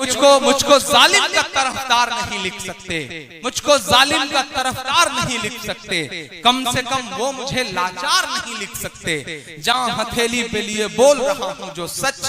मुझको जालिम का तरफदार नहीं लिख सकते, मुझको जालिम का तरफदार नहीं लिख सकते, कम से कम वो मुझे लाचार नहीं लिख सकते। जहां हथेली पे लिए बोल रहा हूं जो सच,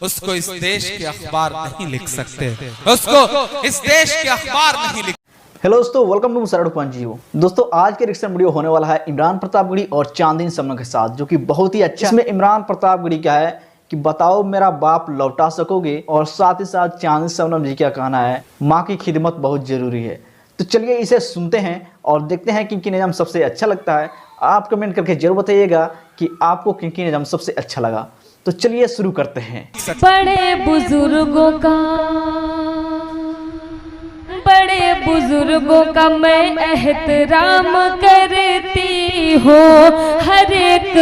उसको इस देश के अखबार नहीं लिख सकते, उसको इस देश के अखबार नहीं लिख। हेलो दोस्तों, वेलकम टू मुसरड पंजीओ। दोस्तों आज के रिएक्शन वीडियो होने वाला है इमरान प्रतापगढ़ी और चांदनी समन के साथ, जो कि बहुत ही अच्छा। इसमें इमरान प्रतापगढ़ी क्या है कि बताओ मेरा बाप लौटा सकोगे, और साथ ही साथ चांदनी समन जी क्या कहना है, माँ की खिदमत बहुत जरूरी है। तो चलिए इसे सुनते हैं और देखते हैं किन निज़ाम सबसे अच्छा लगता है। आप कमेंट करके जरूर बताइएगा कि आपको किन निज़ाम सबसे अच्छा लगा। तो चलिए शुरू करते हैं। बड़े बुजुर्गों का मैं एहतराम करती हूँ, हर एक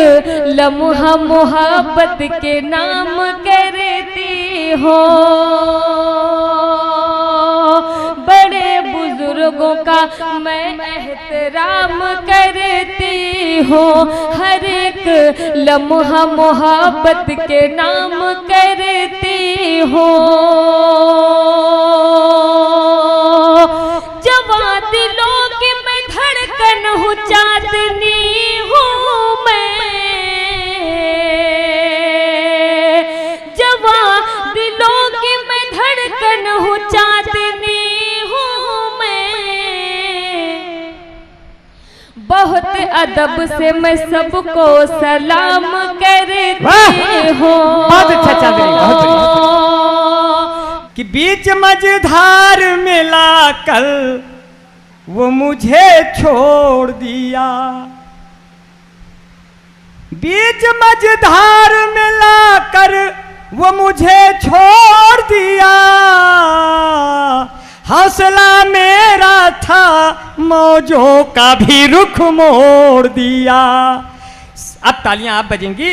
लम्हा मोहब्बत के नाम करती हूँ। बड़े बुजुर्गों का मैं एहतराम करती हूँ, हर एक लम्हा मोहब्बत के नाम करती हूँ। दिलों की मैं धड़कन हूँ, चांदनी हूँ मैं, जवां दिलों की मैं धड़कन हूँ, चांदनी हूँ मैं। बहुत अदब से मैं सबको सलाम करती हूँ। बहुत अच्छा चांदनी, बहुत बढ़िया। कि बीच मझधार में लाकर वो मुझे छोड़ दिया, बीच मझधार में लाकर वो मुझे छोड़ दिया। हौसला मेरा था मौजों का भी रुख मोड़ दिया। अब तालियां आप बजेंगी।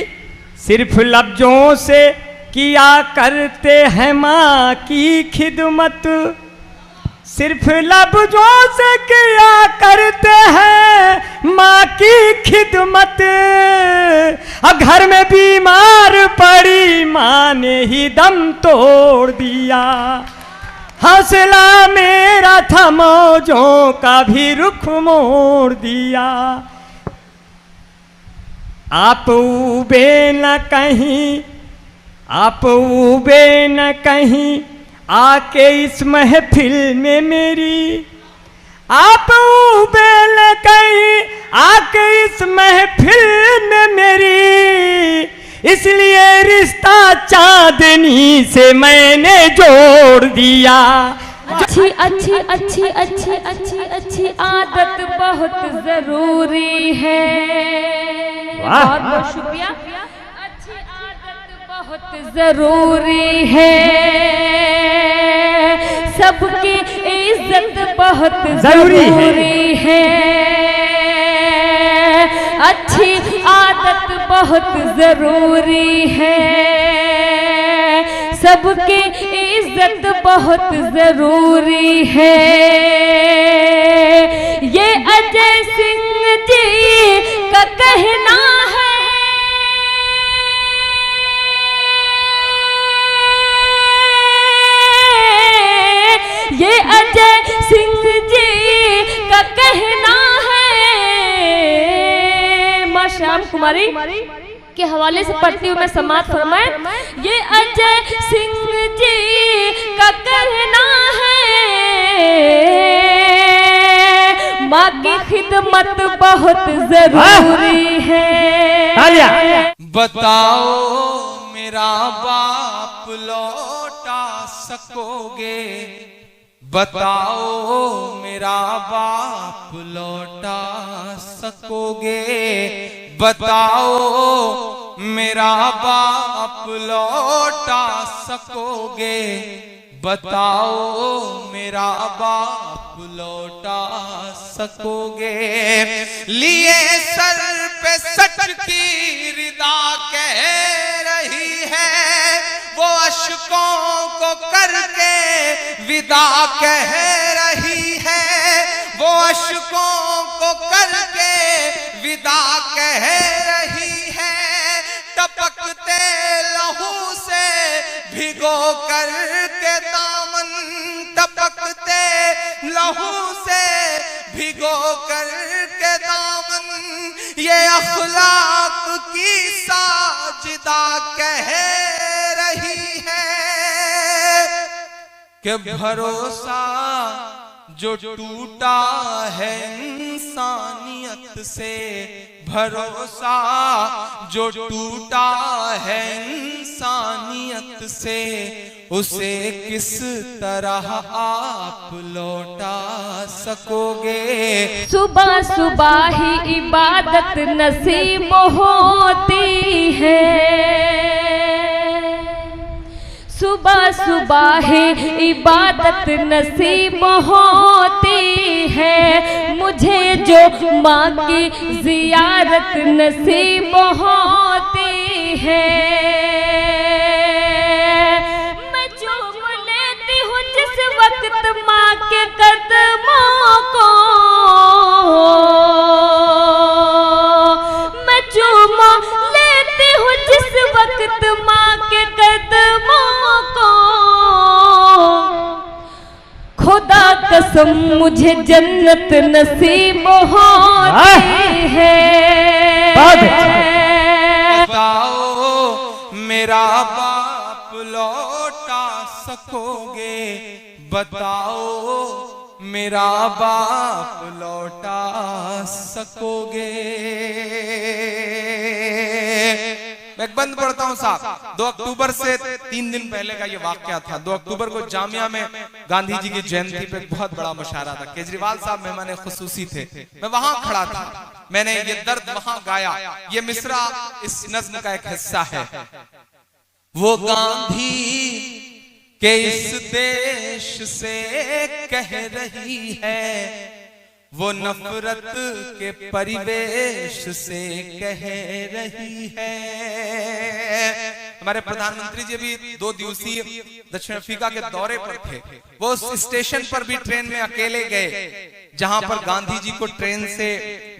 सिर्फ लफ्जों से किया करते हैं माँ की खिदमत, सिर्फ लफ्जों से किया करते हैं माँ की खिदमत। अब घर में बीमार पड़ी माँ ने ही दम तोड़ दिया। हौसला मेरा था मौजों का भी रुख मोड़ दिया। आप उबे न कहीं, आप उबे न कहीं आके इस महफिल में मेरी, आप उबेल कहीं आके इस महफिल में मेरी, इसलिए रिश्ता चांदनी से मैंने जोड़ दिया। अच्छी अच्छी अच्छी अच्छी अच्छी अच्छी आदत बहुत जरूरी है। बहुत बहुत शुक्रिया। अच्छी आदत बहुत जरूरी है, सबकी इज्जत बहुत जरूरी है। अच्छी आदत बहुत जरूरी है, सबकी इज्जत बहुत जरूरी है। ये अजय सिंह जी का कहना है, ये अजय सिंह जी का कहना है। माँ श्याम कुमारी के हवाले से पढ़ती हूँ मैं, समाज फरमाए। ये अजय सिंह जी का कहना है, माँ की खिदमत बहुत जरूरी है। बताओ मेरा बाप लौटा सकोगे, बताओ मेरा बाप लौटा सकोगे, बताओ मेरा बाप लौटा सकोगे, बताओ मेरा बाप लौटा सकोगे। लिए सर पे सच की रिदा कह रही है, वो अश्कों को करके विदा कह रही है, वो अश्कों को करके विदा कह रही है। टपकते लहू से भिगो कर के दाम लहू से भिगो कर के दामन, ये अखलाक की साजिदा कह रही है कि भरोसा जो टूटा है इंसानियत से, भरोसा जो टूटा है इंसानियत से, उसे किस तरह आप लौटा सकोगे। सुबह सुबह ही इबादत नसीब होती है, सुबह सुबह ही इबादत नसीब होती है, मुझे जो माँ की जियारत नसीब होती है। मैं चूम लेती हूँ जिस वक्त माँ के कदमों को, मैं चूम लेती हूँ जिस वक्त माँ के कदमों को, खुदा कसम मुझे जन्नत नसीब होती है। बताओ मेरा बाप लौटा सकोगे, बताओ मेरा बाप लौटा सकोगे। मैं बंद पढ़ता हूं साहब। 2 अक्टूबर से 3 दिन पहले का ये वाकया था। 2 अक्टूबर को जामिया में गांधी जी की जयंती पे बहुत बड़ा मुशायरा था। केजरीवाल साहब मेहमान खुसूसी थे, मैं वहां खड़ा था, मैंने ये दर्द वहां गाया। ये मिसरा इस नज्म का एक हिस्सा है। वो गांधी के इस देश से कह रही है, वो नफरत के परिवेश से कह रही है। हमारे प्रधानमंत्री जी भी 2 दिवसीय दक्षिण अफ्रीका के दौरे पर थे। वो उस स्टेशन पर भी ट्रेन में अकेले गए जहां पर गांधी जी को ट्रेन से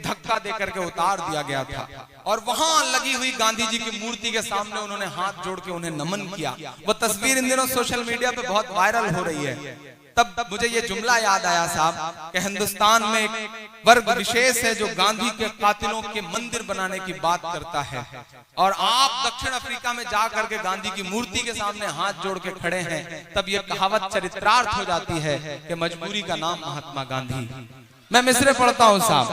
धक्का देकर के उतार दिया गया था, और वहां लगी हुई गांधी जी की मूर्ति के सामने उन्होंने हाथ जोड़ के उन्हें नमन किया। वो तस्वीर इन दिनों सोशल मीडिया पे बहुत वायरल हो रही है। तब मुझे ये जुमला याद आया साहब कि हिंदुस्तान में एक वर्ग विशेष है जो गांधी के कातिलों के मंदिर बनाने की बात करता है, और आप दक्षिण अफ्रीका में जाकर के गांधी की मूर्ति के सामने हाथ जोड़ के खड़े हैं। तब ये कहावत चरित्रार्थ हो जाती है कि मजबूरी का नाम महात्मा गांधी। मैं मिसरे पढ़ता हूं साहब।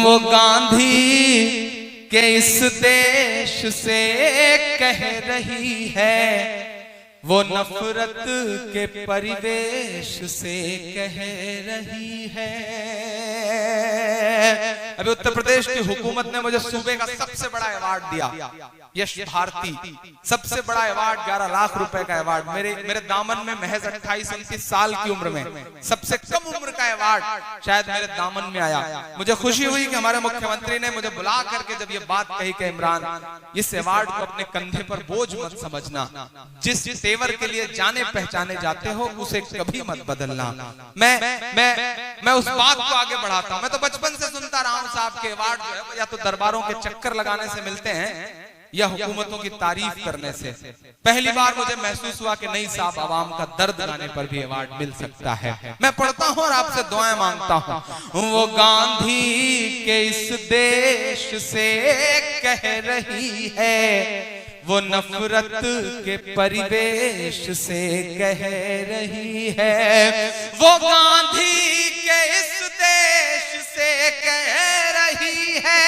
वो गांधी के इस देश से कह रही है, वो नफरत के परिवेश से कह रही है। अभी उत्तर प्रदेश की हुकूमत ने मुझे सूबे का सबसे बड़ा अवार्ड दिया, यश भारती, सबसे बड़ा अवार्ड 11 लाख रुपए का अवार्ड। मेरे दामन में महज 28-29 साल की उम्र में सबसे कम उम्र का अवार्ड शायद मेरे दामन में आया। मुझे खुशी हुई कि हमारे मुख्यमंत्री ने मुझे बुला करके जब ये बात कही कि इमरान, इस अवार्ड को अपने कंधे पर बोझ मत समझना, जिस तेवर के लिए जाने पहचाने जाते हो उसे कभी मत बदलना। मैं उस बात को आगे बढ़ाता हूं। मैं तो बचपन से सुनता रहा हूं साहब के अवार्ड जो है या तो दरबारों के चक्कर लगाने से मिलते हैं या हुकूमतों की तारीफ करने से। पहली बार मुझे महसूस हुआ कि नहीं साहब, आवाम का दर्द गाने पर भी अवार्ड मिल सकता है। मैं पढ़ता हूं और आपसे दुआएं मांगता हूं। वो गांधी के इस देश से कह रही है, वो नफरत के परिवेश से कह रही है। वो गांधी के इस देश से कह रही है,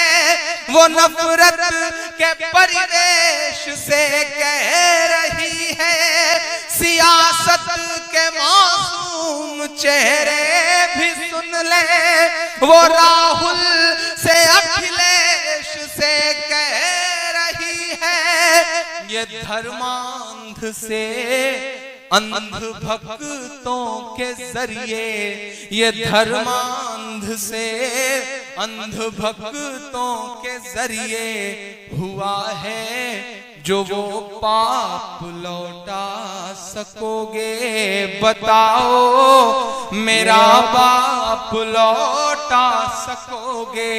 वो नफरत के परिवेश से कह रही है। सियासत के मासूम चेहरे भी सुन ले, वो राहुल से अखिलेश से कह रही है। ये धर्मांध से अंध भक्तों के जरिए, ये धर्मांध से अंध भक्तों के जरिए हुआ है जो वो पाप लौटा सकोगे। बताओ मेरा बाप लौटा सकोगे,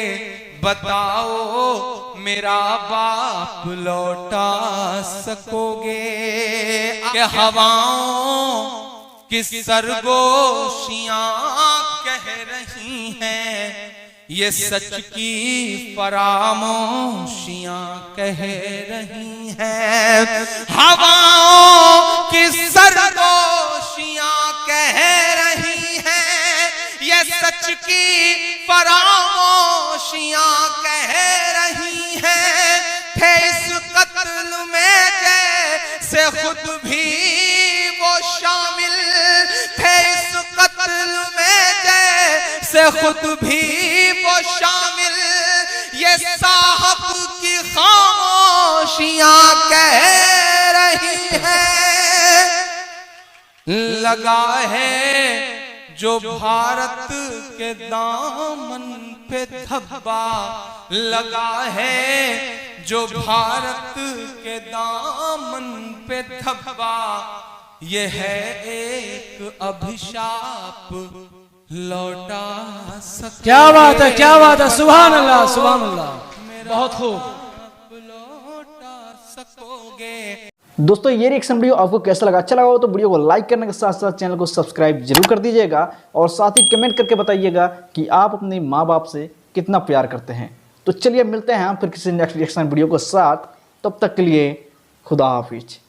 बताओ मेरा बाप लौटा सकोगे। कि हवाओं कि सरगोशियां कह रही हैं, ये सच की फरामोशियां कह रही हैं। हवाओं की सरगोशियां कह रही हैं, ये सच की फरामोशियां कह रही हैं। थे इस कत्ल में जैसे खुद भी वो शामिल थे, इस कत्ल में जैसे खुद भी वो शामिल, ये साहब की खामोशियां कह रही हैं। लगा है जो भारत के दामन पे धब्बा, लगा है जो भारत के दामन पे धब्बा, ये है एक अभिशाप लौटा सके। क्या बात है, क्या बात है, सुभान अल्लाह, सुभान अल्लाह, बहुत खूब। लौटा सकोगे। दोस्तों ये रिएक्शन वीडियो आपको कैसा लगा? अच्छा लगा हो तो वीडियो को लाइक करने के साथ साथ चैनल को सब्सक्राइब जरूर कर दीजिएगा और साथ ही कमेंट करके बताइएगा कि आप अपने माँ बाप से कितना प्यार करते हैं। तो चलिए मिलते हैं फिर किसी नेक्स्ट रिएक्शन वीडियो के साथ, तब तक के लिए खुदा हाफिज।